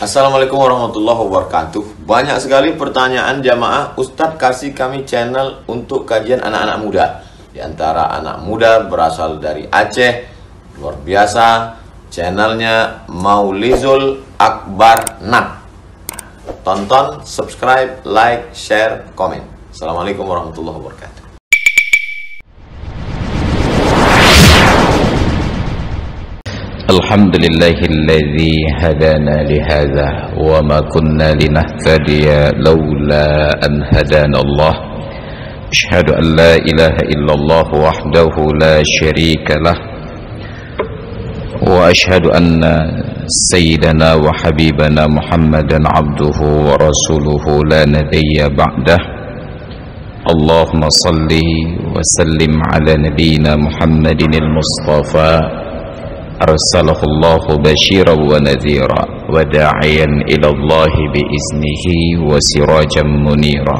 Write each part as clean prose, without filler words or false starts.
Assalamualaikum warahmatullahi wabarakatuh. Banyak sekali pertanyaan jamaah, Ustadz kasih kami channel untuk kajian anak-anak muda. Di antara anak muda berasal dari Aceh, luar biasa, channelnya Maulizul Akbar Nak. Tonton, subscribe, like, share, komen. Assalamualaikum warahmatullahi wabarakatuh. الحمد لله الذي هدانا لهذا وما كنا لنهتدي لولا أن هدانا الله أشهد أن لا إله إلا الله وحده لا شريك له وأشهد أن سيدنا وحبيبنا محمدا عبده ورسوله لا نبي بعده اللهم صل وسلم على نبينا محمد المصطفى أرسله الله بشيرا ونذيرا وداعيا إلى الله بإذنه وسراجا منيرا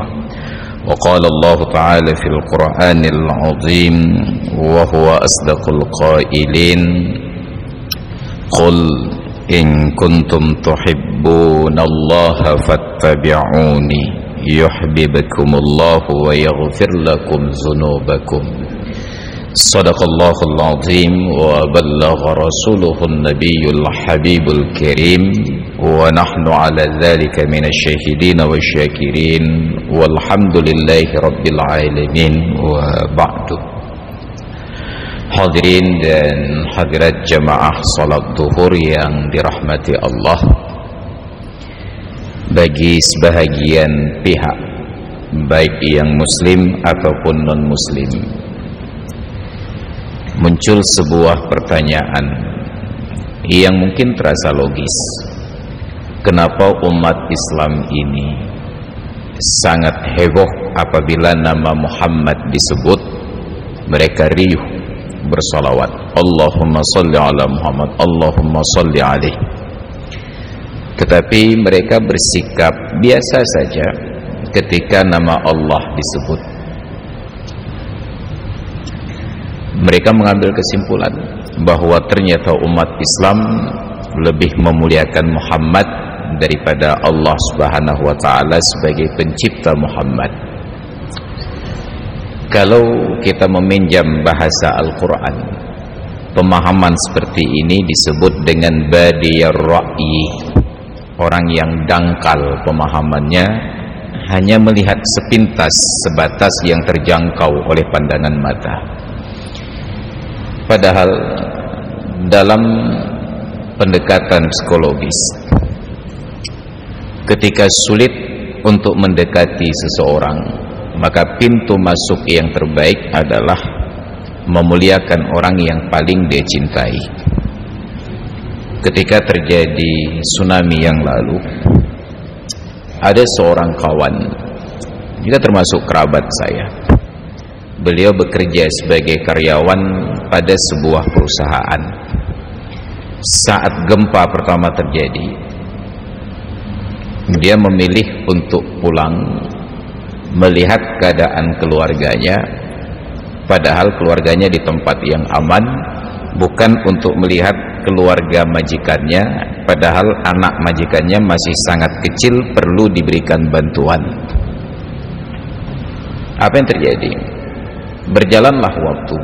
وقال الله تعالى في القرآن العظيم وهو أصدق القائلين قل إن كنتم تحبون الله فاتبعوني يحببكم الله ويغفر لكم ذنوبكم صدق الله العظيم وبلغ رسوله النبي الحبيب الكريم ونحن على ذلك من الشاهدين والشاكرين والحمد لله رب العالمين وبعد. Hadirin dan hadirat jamaah salat zuhur yang dirahmati Allah, bagi sebahagian pihak baik yang muslim ataupun non muslim muncul sebuah pertanyaan yang mungkin terasa logis. Kenapa umat Islam ini sangat heboh apabila nama Muhammad disebut? Mereka riuh bersolawat, Allahumma salli ala Muhammad, Allahumma salli alaih. Tetapi mereka bersikap biasa saja ketika nama Allah disebut. Mereka mengambil kesimpulan bahwa ternyata umat Islam lebih memuliakan Muhammad daripada Allah Subhanahu wa taala sebagai pencipta Muhammad. Kalau kita meminjam bahasa Al-Qur'an, pemahaman seperti ini disebut dengan badiyar ra'yi. Orang yang dangkal pemahamannya, hanya melihat sepintas, sebatas yang terjangkau oleh pandangan mata. Padahal dalam pendekatan psikologis, ketika sulit untuk mendekati seseorang, maka pintu masuk yang terbaik adalah memuliakan orang yang paling dia cintai. Ketika terjadi tsunami yang lalu, ada seorang kawan, juga termasuk kerabat saya. Beliau bekerja sebagai karyawan pada sebuah perusahaan. Saat gempa pertama terjadi, dia memilih untuk pulang melihat keadaan keluarganya, padahal keluarganya di tempat yang aman, bukan untuk melihat keluarga majikannya, padahal anak majikannya masih sangat kecil, perlu diberikan bantuan. Apa yang terjadi? Berjalanlah waktu.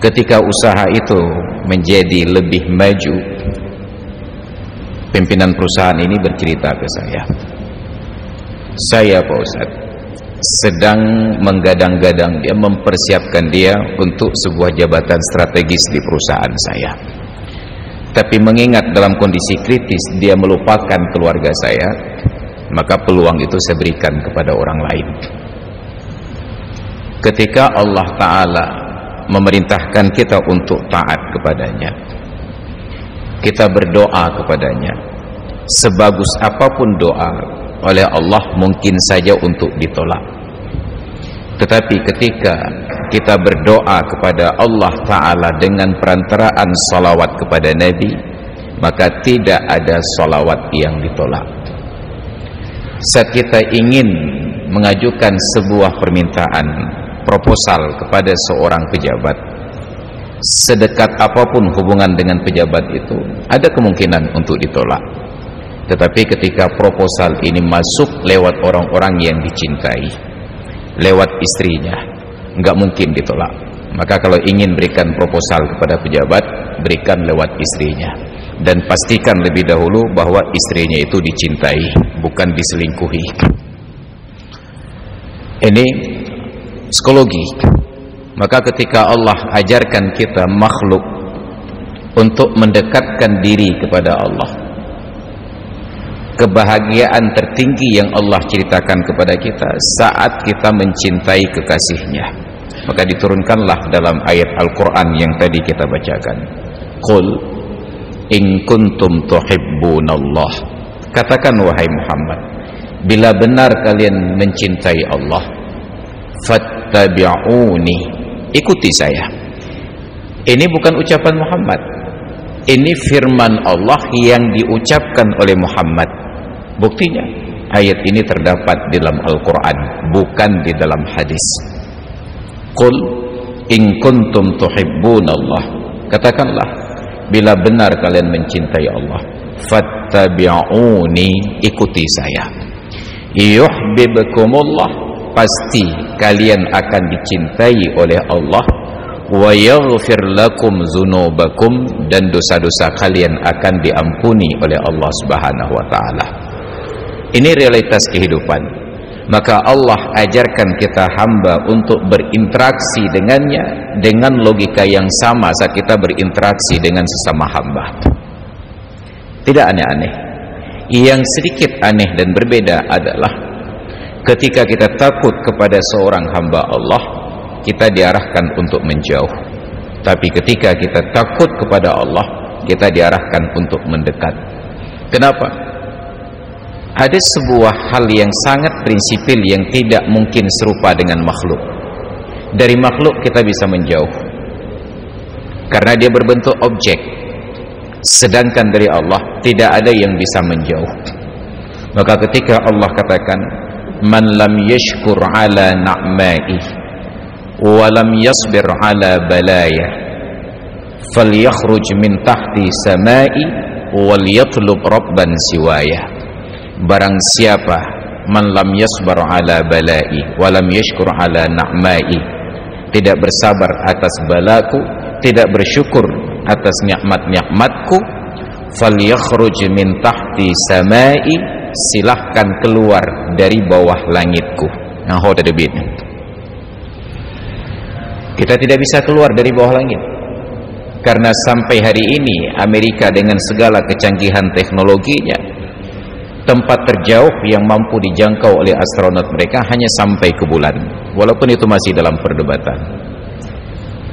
Ketika usaha itu menjadi lebih maju, pimpinan perusahaan ini bercerita ke saya, Pak Ustadz, sedang menggadang-gadang dia, mempersiapkan dia untuk sebuah jabatan strategis di perusahaan saya. Tapi mengingat dalam kondisi kritis dia melupakan keluarga saya, maka peluang itu saya berikan kepada orang lain. Ketika Allah Ta'ala memerintahkan kita untuk taat kepadanya, kita berdoa kepadanya, sebagus apapun doa oleh Allah mungkin saja untuk ditolak. Tetapi ketika kita berdoa kepada Allah Ta'ala dengan perantaraan salawat kepada Nabi, maka tidak ada salawat yang ditolak. Saat kita ingin mengajukan sebuah permintaan, proposal kepada seorang pejabat, sedekat apapun hubungan dengan pejabat itu, ada kemungkinan untuk ditolak. Tetapi ketika proposal ini masuk lewat orang-orang yang dicintai, lewat istrinya, nggak mungkin ditolak. Maka kalau ingin berikan proposal kepada pejabat, berikan lewat istrinya, dan pastikan lebih dahulu bahwa istrinya itu dicintai, bukan diselingkuhi. Ini psikologi. Maka ketika Allah ajarkan kita makhluk untuk mendekatkan diri kepada Allah, kebahagiaan tertinggi yang Allah ceritakan kepada kita saat kita mencintai kekasihnya, maka diturunkanlah dalam ayat Al-Quran yang tadi kita bacakan, Qul in kuntum tuhibbunallah, katakan wahai Muhammad, bila benar kalian mencintai Allah, fattabi'uni, ikuti saya. Ini bukan ucapan Muhammad, ini firman Allah yang diucapkan oleh Muhammad. Buktinya ayat ini terdapat di dalam Al-Quran, bukan di dalam hadis. Qul in kuntum tuhibbunallah, katakanlah bila benar kalian mencintai Allah, fattabi'uni, ikuti saya. Yuhibbukumullah, pasti kalian akan dicintai oleh Allah, wa yaghfir lakum dzunubakum, dan dosa-dosa kalian akan diampuni oleh Allah Subhanahu wa taala. Ini realitas kehidupan. Maka Allah ajarkan kita hamba untuk berinteraksi dengannya dengan logika yang sama saat kita berinteraksi dengan sesama hamba. Tidak aneh-aneh. Yang sedikit aneh dan berbeda adalah ketika kita takut kepada seorang hamba Allah, kita diarahkan untuk menjauh. Tapi ketika kita takut kepada Allah, kita diarahkan untuk mendekat. Kenapa? Ada sebuah hal yang sangat prinsipil yang tidak mungkin serupa dengan makhluk. Dari makhluk kita bisa menjauh karena dia berbentuk objek, sedangkan dari Allah tidak ada yang bisa menjauh. Maka ketika Allah katakan, man lam yashkur ala na'mai wa lam yasbir ala balaya falyakhruj min tahti samai wal yatlub rabban siwaya. Barang siapa man lam yasbar ala balai wa lam yashkur ala na'mai, tidak bersabar atas balaku, tidak bersyukur atas nikmat-nikmatku, falyakhruj min tahti samai, silahkan keluar dari bawah langitku. Nah, kita tidak bisa keluar dari bawah langit karena sampai hari ini Amerika dengan segala kecanggihan teknologinya, tempat terjauh yang mampu dijangkau oleh astronot mereka hanya sampai ke bulan, walaupun itu masih dalam perdebatan.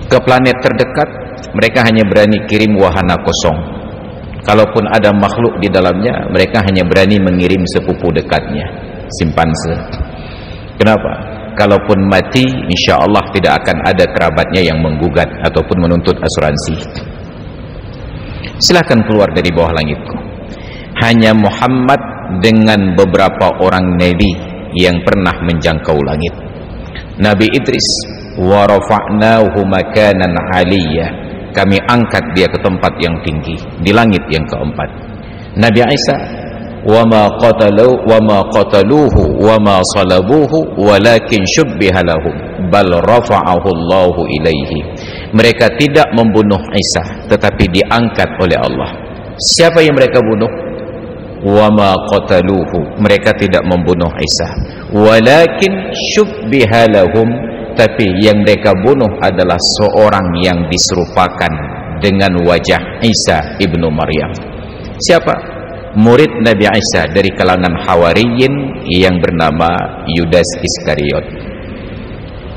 Ke planet terdekat mereka hanya berani kirim wahana kosong. Kalaupun ada makhluk di dalamnya, mereka hanya berani mengirim sepupu dekatnya, simpanse. Kenapa? Kalaupun mati, insya Allah tidak akan ada kerabatnya yang menggugat ataupun menuntut asuransi. Silahkan keluar dari bawah langitku. Hanya Muhammad dengan beberapa orang nabi yang pernah menjangkau langit. Nabi Idris, wa rafa'nahu makanan 'aliyya, kami angkat dia ke tempat yang tinggi di langit yang keempat. Nabi Isa, wa ma qataluhu wa ma salabuhu walakin syubbiha lahum bal rafa'ahu Allahu ilaihi. Mereka tidak membunuh Isa, tetapi diangkat oleh Allah. Siapa yang mereka bunuh? Wa ma qataluhu, mereka tidak membunuh Isa, walakin syubbiha lahum, tapi yang mereka bunuh adalah seorang yang diserupakan dengan wajah Isa ibnu Maryam. Siapa? Murid Nabi Isa dari kalangan Hawariyin yang bernama Yudas Iskariot.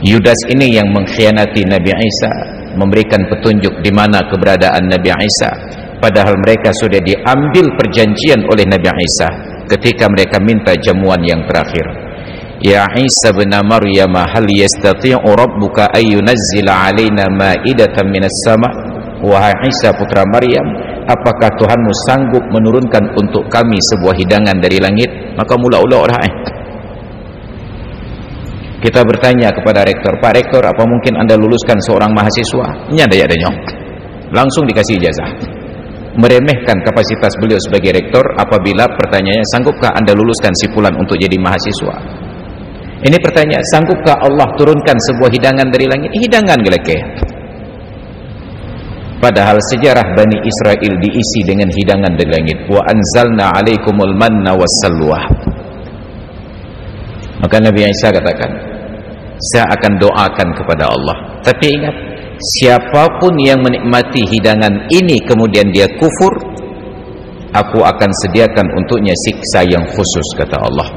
Yudas ini yang mengkhianati Nabi Isa, memberikan petunjuk di mana keberadaan Nabi Isa, padahal mereka sudah diambil perjanjian oleh Nabi Isa ketika mereka minta jamuan yang terakhir. Ya Isa bin Maryam, hal yastati'u rabbuka ay yunazzila 'alaina ma'idatan minas sama'? Wahai Isa putra Maryam, apakah Tuhanmu sanggup menurunkan untuk kami sebuah hidangan dari langit? Maka mula-ula orang kita bertanya kepada rektor, Pak Rektor, apa mungkin Anda luluskan seorang mahasiswa? Ini ada nyok. Langsung dikasih ijazah. meremehkan kapasitas beliau sebagai rektor apabila pertanyaannya, sanggupkah Anda luluskan si fulan untuk jadi mahasiswa? Ini pertanyaan, sanggupkah Allah turunkan sebuah hidangan dari langit? Hidangan gelekeh. Padahal sejarah Bani Israel diisi dengan hidangan dari langit. Wa anzalna alaikumul manna wassalwa. Maka Nabi Isa katakan, saya akan doakan kepada Allah. Tapi ingat, siapapun yang menikmati hidangan ini kemudian dia kufur, aku akan sediakan untuknya siksa yang khusus, kata Allah.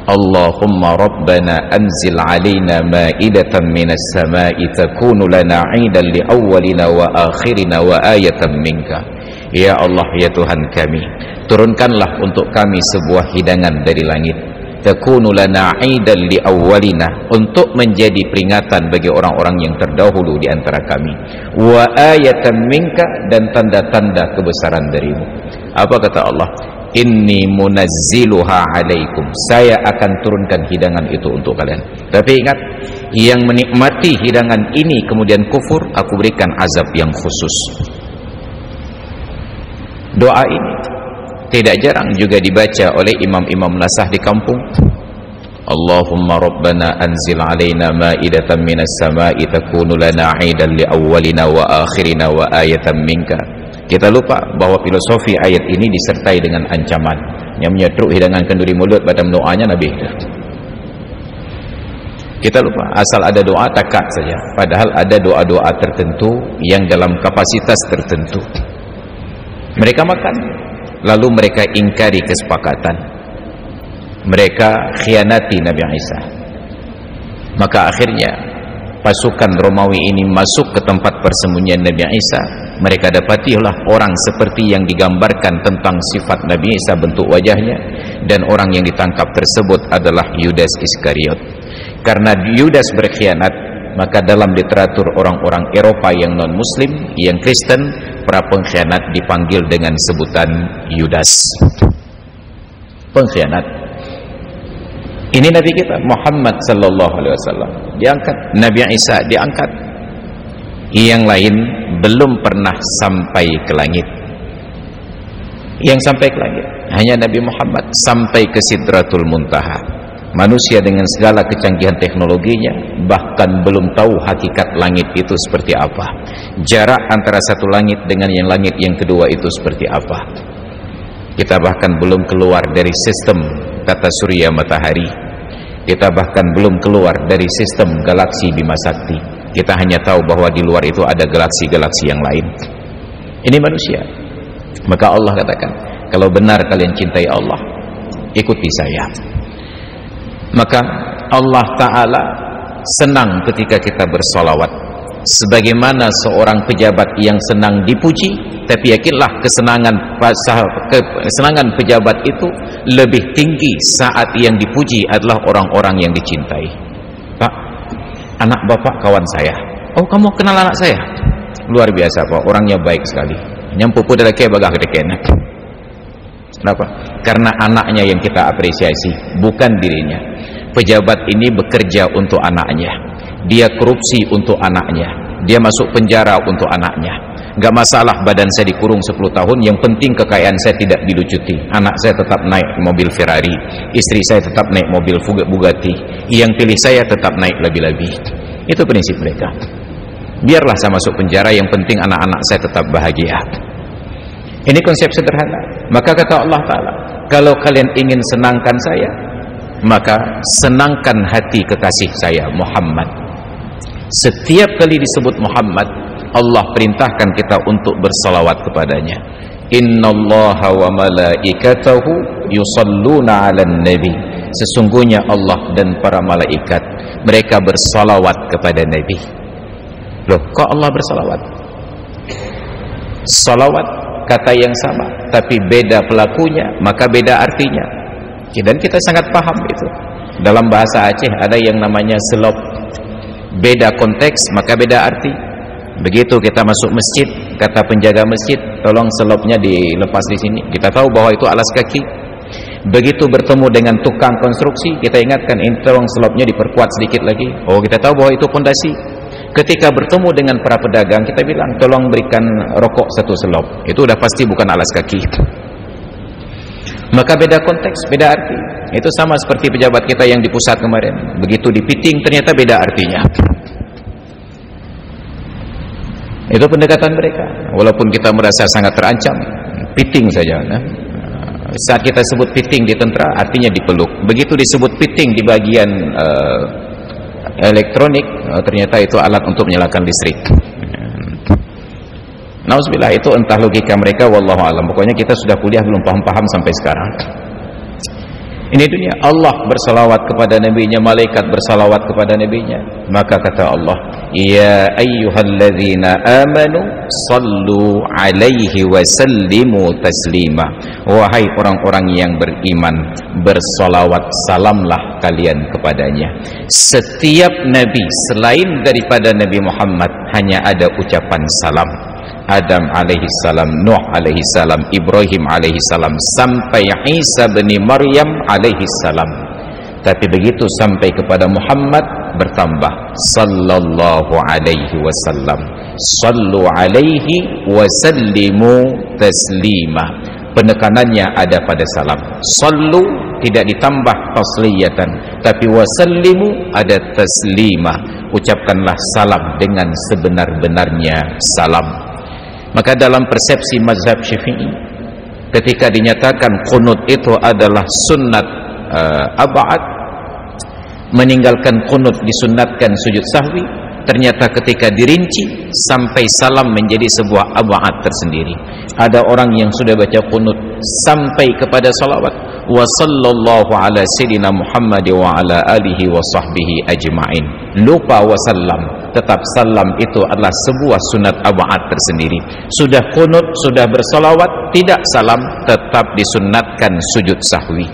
Allahumma rabbana anzil alaina ma'idatan minas sama'i takunu lana 'idan li awwalina wa akhirina wa ayatan minka. Ya Allah, ya Tuhan kami, turunkanlah untuk kami sebuah hidangan dari langit. Takunu lana 'idan li awwalina, untuk menjadi peringatan bagi orang-orang yang terdahulu di antara kami. Wa ayatan minka, dan tanda-tanda kebesaran darimu. Apa kata Allah? Inni munazziluha alaikum, saya akan turunkan hidangan itu untuk kalian. Tapi ingat, yang menikmati hidangan ini kemudian kufur, aku berikan azab yang khusus. Doa ini tidak jarang juga dibaca oleh imam-imam lasah di kampung. Allahumma rabbana anzil alaina ma'idatan minas sama'i takunu lana 'idan li awwalina wa akhirina wa ayatan minka. Kita lupa bahwa filosofi ayat ini disertai dengan ancaman. Yang menyetruk hidangan kenduri mulut pada doanya Nabi. Kita lupa, asal ada doa takak saja. Padahal ada doa-doa tertentu yang dalam kapasitas tertentu. Mereka makan, lalu mereka ingkari kesepakatan. Mereka khianati Nabi Isa. Maka akhirnya pasukan Romawi ini masuk ke tempat persembunyian Nabi Isa. Mereka dapatilah orang seperti yang digambarkan tentang sifat Nabi Isa, bentuk wajahnya, dan orang yang ditangkap tersebut adalah Yudas Iskariot. Karena Yudas berkhianat, maka dalam literatur orang-orang Eropa yang non-Muslim, yang Kristen, para pengkhianat dipanggil dengan sebutan Yudas. Pengkhianat. Ini Nabi kita Muhammad sallallahu alaihi wasallam diangkat, Nabi Isa diangkat. Yang lain belum pernah sampai ke langit. Yang sampai ke langit hanya Nabi Muhammad, sampai ke Sidratul Muntaha. Manusia dengan segala kecanggihan teknologinya bahkan belum tahu hakikat langit itu seperti apa. Jarak antara satu langit dengan yang langit yang kedua itu seperti apa. Kita bahkan belum keluar dari sistem tata surya matahari. Kita bahkan belum keluar dari sistem galaksi Bima Sakti. Kita hanya tahu bahwa di luar itu ada galaksi-galaksi yang lain. Ini manusia. Maka Allah katakan, kalau benar kalian cintai Allah, ikuti saya. Maka Allah Ta'ala senang ketika kita bersolawat. Sebagaimana seorang pejabat yang senang dipuji, tapi yakinlah kesenangan pejabat itu lebih tinggi saat yang dipuji adalah orang-orang yang dicintai. Pak, anak bapak kawan saya. Oh, kamu kenal anak saya? Luar biasa Pak, orangnya baik sekali. Nyampupu dalake bagah kedekenak. Kenapa? Karena anaknya yang kita apresiasi, bukan dirinya. Pejabat ini bekerja untuk anaknya. Dia korupsi untuk anaknya. Dia masuk penjara untuk anaknya. Gak masalah badan saya dikurung 10 tahun, yang penting kekayaan saya tidak dilucuti. Anak saya tetap naik mobil Ferrari, istri saya tetap naik mobil Bugatti, yang pilih saya tetap naik lebih-lebih. Itu prinsip mereka. Biarlah saya masuk penjara, yang penting anak-anak saya tetap bahagia. Ini konsep sederhana. Maka kata Allah Ta'ala, kalau kalian ingin senangkan saya, maka senangkan hati kekasih saya Muhammad. Setiap kali disebut Muhammad, Allah perintahkan kita untuk bersalawat kepadanya. Innallaha wa malaikatahu yusalluna 'alan nabi. Sesungguhnya Allah dan para malaikat, mereka bersalawat kepada Nabi. Loh, kok Allah bersalawat? Salawat kata yang sama, tapi beda pelakunya, maka beda artinya. Dan kita sangat paham itu. Dalam bahasa Aceh ada yang namanya selop. Beda konteks, maka beda arti. Begitu kita masuk masjid, kata penjaga masjid, tolong selopnya dilepas di sini. Kita tahu bahwa itu alas kaki. Begitu bertemu dengan tukang konstruksi, kita ingatkan, ini tolong selopnya diperkuat sedikit lagi. Oh, kita tahu bahwa itu pondasi. Ketika bertemu dengan para pedagang, kita bilang tolong berikan rokok 1 selop. Itu udah pasti bukan alas kaki. Maka beda konteks, beda arti. Itu sama seperti pejabat kita yang di pusat kemarin. Begitu dipiting ternyata beda artinya. Itu pendekatan mereka. Walaupun kita merasa sangat terancam, piting saja. Nah. Saat kita sebut piting di tentara, artinya dipeluk. Begitu disebut piting di bagian elektronik, ternyata itu alat untuk menyalakan listrik. Nauzubillah, itu entah logika mereka, wallahu alam. Pokoknya kita sudah kuliah belum paham-paham sampai sekarang. Ini dunia. Allah bersalawat kepada nabinya, malaikat bersalawat kepada nabinya. Maka kata Allah, ya ayyuhalladzina amanu sallu alaihi wa sallimu taslima. Wahai orang-orang yang beriman, bersalawat salamlah kalian kepadanya. Setiap nabi selain daripada Nabi Muhammad hanya ada ucapan salam. Adam alaihi salam, Nuh alaihi salam, Ibrahim alaihi salam, sampai Isa bin Maryam alaihi salam. Tapi begitu sampai kepada Muhammad bertambah sallallahu alaihi wasallam. Sallu alaihi wa sallimu taslima. Penekanannya ada pada salam. Sallu tidak ditambah tasliyatan, tapi wa sallimu ada taslima. Ucapkanlah salam dengan sebenar-benarnya salam. Maka dalam persepsi mazhab Syafi'i, ketika dinyatakan qunut itu adalah sunnat ab'ad, meninggalkan qunut disunnatkan sujud sahwi, ternyata ketika dirinci sampai salam menjadi sebuah ab'ad tersendiri. Ada orang yang sudah baca qunut sampai kepada salawat, wa sallallahu ala sayyidina Muhammad wa ala alihi wa sahbihi ajma'in, lupa wa sallam. Tetap salam itu adalah sebuah sunat ab'ad tersendiri. Sudah qunut, sudah bersalawat, tidak salam, tetap disunatkan sujud sahwi.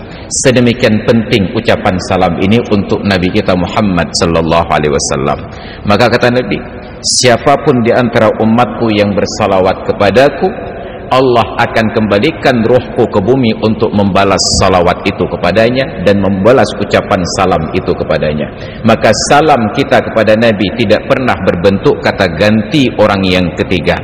Sedemikian penting ucapan salam ini untuk Nabi kita Muhammad sallallahu alaihi wasallam. Maka kata Nabi, siapapun di antara umatku yang bersalawat kepadaku, Allah akan kembalikan ruhku ke bumi untuk membalas salawat itu kepadanya dan membalas ucapan salam itu kepadanya. Maka salam kita kepada Nabi tidak pernah berbentuk kata ganti orang yang ketiga.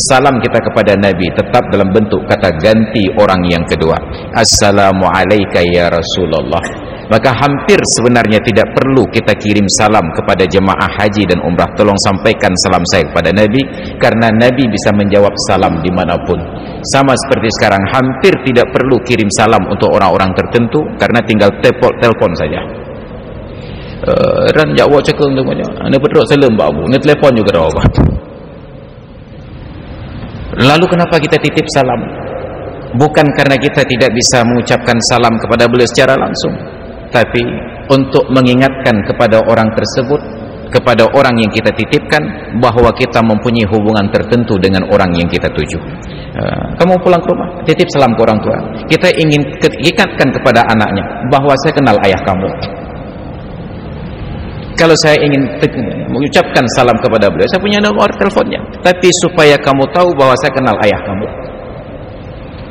Salam kita kepada Nabi tetap dalam bentuk kata ganti orang yang kedua. Assalamu alayka ya Rasulullah. Maka hampir sebenarnya tidak perlu kita kirim salam kepada jemaah haji dan umrah. Tolong sampaikan salam saya kepada Nabi, karena Nabi bisa menjawab salam dimanapun. Sama seperti sekarang, hampir tidak perlu kirim salam untuk orang-orang tertentu, karena tinggal telepon saja. Ran jawab cakap semuanya. Anda pedok salam babu, ni telepon juga dah apa. Lalu kenapa kita titip salam? Bukan karena kita tidak bisa mengucapkan salam kepada beliau secara langsung, tapi untuk mengingatkan kepada orang tersebut, kepada orang yang kita titipkan, bahwa kita mempunyai hubungan tertentu dengan orang yang kita tuju. Kamu pulang ke rumah, titip salam ke orang tua. Kita ingin ingatkan kepada anaknya bahwa saya kenal ayah kamu. Kalau saya ingin mengucapkan salam kepada beliau, saya punya nomor teleponnya, tapi supaya kamu tahu bahwa saya kenal ayah kamu.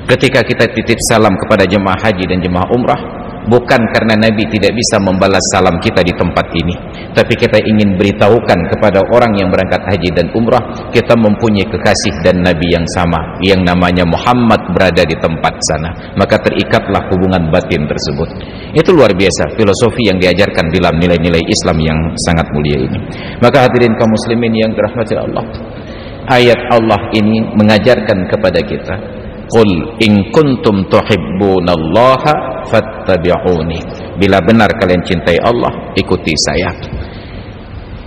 Ketika kita titip salam kepada jemaah haji dan jemaah umrah, bukan karena Nabi tidak bisa membalas salam kita di tempat ini, tapi kita ingin beritahukan kepada orang yang berangkat haji dan umrah, kita mempunyai kekasih dan Nabi yang sama, yang namanya Muhammad berada di tempat sana. Maka terikatlah hubungan batin tersebut. Itu luar biasa filosofi yang diajarkan dalam nilai-nilai Islam yang sangat mulia ini. Maka hadirin kaum muslimin yang dirahmati Allah, ayat Allah ini mengajarkan kepada kita, qul in kuntum tuhibbunallaha fattabi'uni. Bila benar kalian cintai Allah, ikuti saya.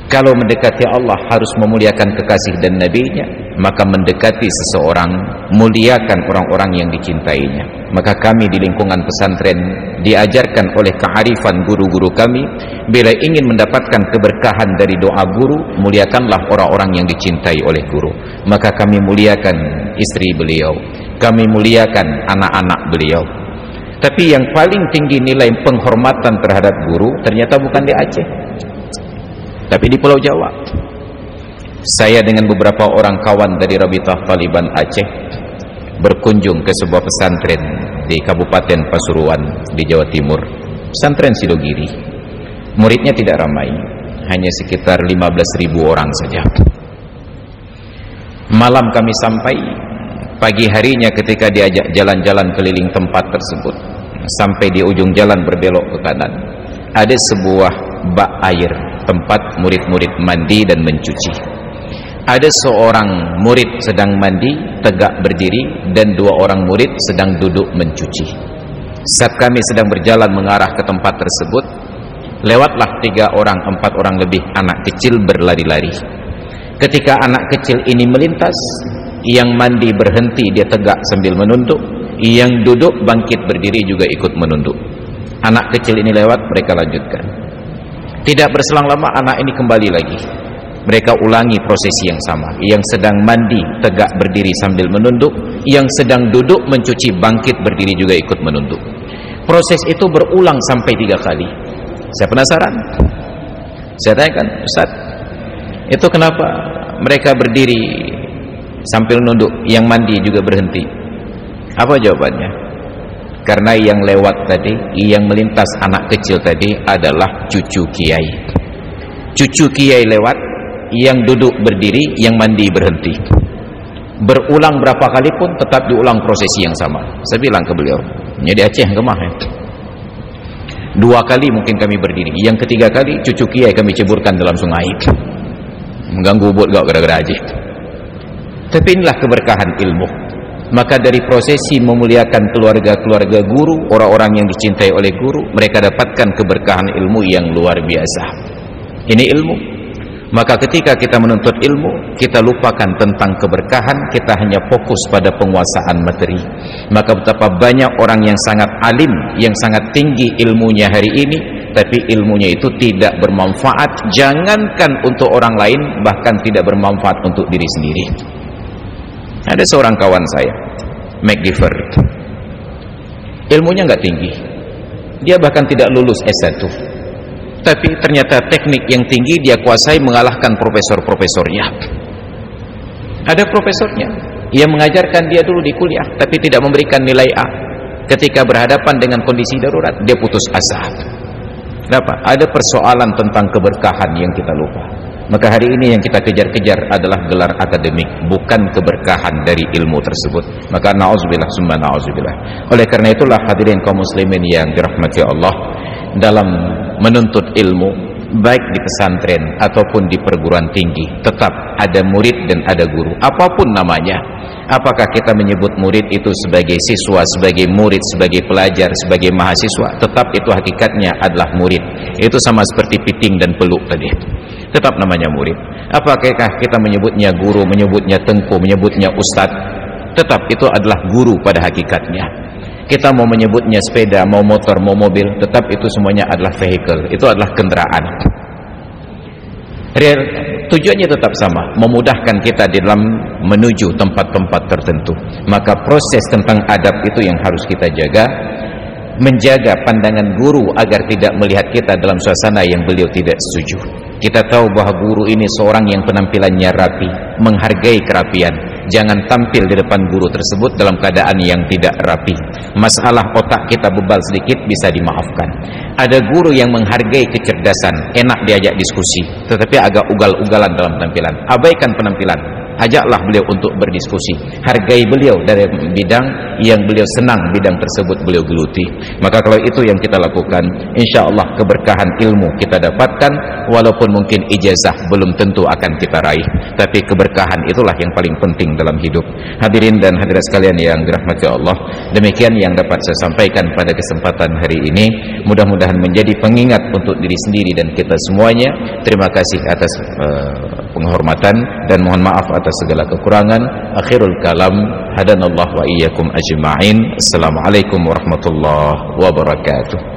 Kalau mendekati Allah harus memuliakan kekasih dan nabinya, maka mendekati seseorang, muliakan orang-orang yang dicintainya. Maka kami di lingkungan pesantren diajarkan oleh kearifan guru-guru kami, bila ingin mendapatkan keberkahan dari doa guru, muliakanlah orang-orang yang dicintai oleh guru. Maka kami muliakan istri beliau, kami muliakan anak-anak beliau. Tapi yang paling tinggi nilai penghormatan terhadap guru ternyata bukan di Aceh, tapi di Pulau Jawa. Saya dengan beberapa orang kawan dari Rabitah Taliban Aceh berkunjung ke sebuah pesantren di Kabupaten Pasuruan di Jawa Timur, pesantren Sidogiri. Muridnya tidak ramai, hanya sekitar 15.000 orang saja. Malam kami sampai, pagi harinya ketika diajak jalan-jalan keliling tempat tersebut, sampai di ujung jalan berbelok ke kanan, ada sebuah bak air tempat murid-murid mandi dan mencuci. Ada seorang murid sedang mandi tegak berdiri dan 2 orang murid sedang duduk mencuci. Saat kami sedang berjalan mengarah ke tempat tersebut, lewatlah 3 orang 4 orang lebih anak kecil berlari-lari. Ketika anak kecil ini melintas, yang mandi berhenti, dia tegak sambil menunduk, yang duduk bangkit berdiri juga ikut menunduk. Anak kecil ini lewat, mereka lanjutkan. Tidak berselang lama anak ini kembali lagi. Mereka ulangi prosesi yang sama. Yang sedang mandi tegak berdiri sambil menunduk, yang sedang duduk mencuci bangkit berdiri juga ikut menunduk. Proses itu berulang sampai 3 kali. Saya penasaran. Saya tanyakan, Ustaz, itu kenapa mereka berdiri sambil nunduk, yang mandi juga berhenti? Apa jawabannya? Karena yang lewat tadi, yang melintas anak kecil tadi adalah cucu kiai. Cucu kiai lewat, yang duduk berdiri, yang mandi berhenti. Berulang berapa kali pun tetap diulang prosesi yang sama. Saya bilang ke beliau, ini di Aceh gemah ya. 2 kali mungkin kami berdiri, yang ketiga kali cucu kiai kami ceburkan dalam sungai, mengganggu buat gak gara-gara Aceh. Tapi inilah keberkahan ilmu. Maka dari prosesi memuliakan keluarga-keluarga guru, orang-orang yang dicintai oleh guru, mereka dapatkan keberkahan ilmu yang luar biasa. Ini ilmu. Maka ketika kita menuntut ilmu, kita lupakan tentang keberkahan, kita hanya fokus pada penguasaan materi. Maka betapa banyak orang yang sangat alim, yang sangat tinggi ilmunya hari ini, tapi ilmunya itu tidak bermanfaat, jangankan untuk orang lain, bahkan tidak bermanfaat untuk diri sendiri. Ada seorang kawan saya, McGiver, ilmunya nggak tinggi, dia bahkan tidak lulus S1, tapi ternyata teknik yang tinggi dia kuasai, mengalahkan profesor-profesornya. Ada profesornya yang mengajarkan dia dulu di kuliah, tapi tidak memberikan nilai A. Ketika berhadapan dengan kondisi darurat, dia putus asa. Kenapa? Ada persoalan tentang keberkahan yang kita lupa. Maka hari ini yang kita kejar-kejar adalah gelar akademik, bukan keberkahan dari ilmu tersebut. Maka na'udzubillah summa na'udzubillah. Oleh karena itulah hadirin kaum muslimin yang dirahmati Allah, dalam menuntut ilmu, baik di pesantren ataupun di perguruan tinggi, tetap ada murid dan ada guru, apapun namanya. Apakah kita menyebut murid itu sebagai siswa, sebagai murid, sebagai pelajar, sebagai mahasiswa, tetap itu hakikatnya adalah murid. Itu sama seperti piting dan peluk tadi, tetap namanya murid. Apakah kita menyebutnya guru, menyebutnya tengku, menyebutnya ustadz, tetap itu adalah guru pada hakikatnya. Kita mau menyebutnya sepeda, mau motor, mau mobil, tetap itu semuanya adalah vehicle, itu adalah kendaraan. Tujuannya tetap sama, memudahkan kita di dalam menuju tempat-tempat tertentu. Maka proses tentang adab itu yang harus kita jaga, menjaga pandangan guru agar tidak melihat kita dalam suasana yang beliau tidak setuju. Kita tahu bahwa guru ini seorang yang penampilannya rapi, menghargai kerapian. Jangan tampil di depan guru tersebut dalam keadaan yang tidak rapi. Masalah otak kita bebal sedikit bisa dimaafkan. Ada guru yang menghargai kecerdasan, enak diajak diskusi, tetapi agak ugal-ugalan dalam penampilan. Abaikan penampilan, ajaklah beliau untuk berdiskusi. Hargai beliau dari bidang yang beliau senang, bidang tersebut beliau geluti. Maka kalau itu yang kita lakukan, insya Allah keberkahan ilmu kita dapatkan, walaupun mungkin ijazah belum tentu akan kita raih, tapi keberkahan itulah yang paling penting dalam hidup. Hadirin dan hadirat sekalian yang dirahmati Allah, demikian yang dapat saya sampaikan pada kesempatan hari ini. Mudah-mudahan menjadi pengingat untuk diri sendiri dan kita semuanya. Terima kasih atas penghormatan dan mohon maaf atas segala kekurangan. Akhirul kalam, hadanallahu wa iyyakum ajma'in. Assalamualaikum warahmatullahi wabarakatuh.